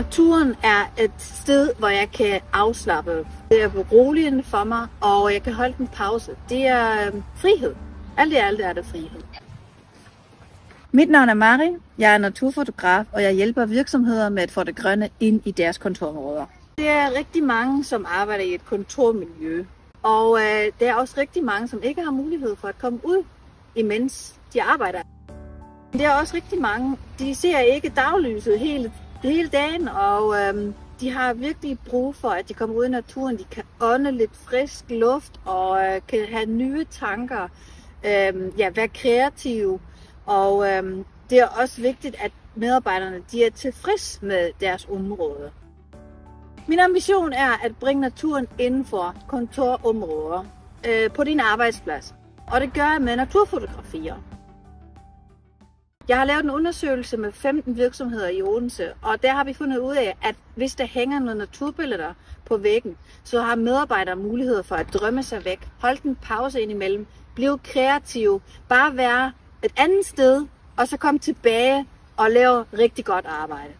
Naturen er et sted, hvor jeg kan afslappe. Det er beroligende for mig, og jeg kan holde en pause. Det er frihed. Alt i alt er det frihed. Mit navn er Mari. Jeg er naturfotograf, og jeg hjælper virksomheder med at få det grønne ind i deres kontorområder. Det er rigtig mange, som arbejder i et kontormiljø. Og der er også rigtig mange, som ikke har mulighed for at komme ud, imens de arbejder. Der er også rigtig mange, de ser ikke daglyset hele dagen, og de har virkelig brug for, at de kommer ud i naturen. De kan ånde lidt frisk luft og kan have nye tanker, være kreative. Og det er også vigtigt, at medarbejderne de er tilfreds med deres område. Min ambition er at bringe naturen inden for kontorområder på din arbejdsplads. Og det gør jeg med naturfotografier. Jeg har lavet en undersøgelse med 15 virksomheder i Odense, og der har vi fundet ud af, at hvis der hænger nogle naturbilleder på væggen, så har medarbejdere mulighed for at drømme sig væk, holde en pause indimellem, blive kreative, bare være et andet sted, og så komme tilbage og lave rigtig godt arbejde.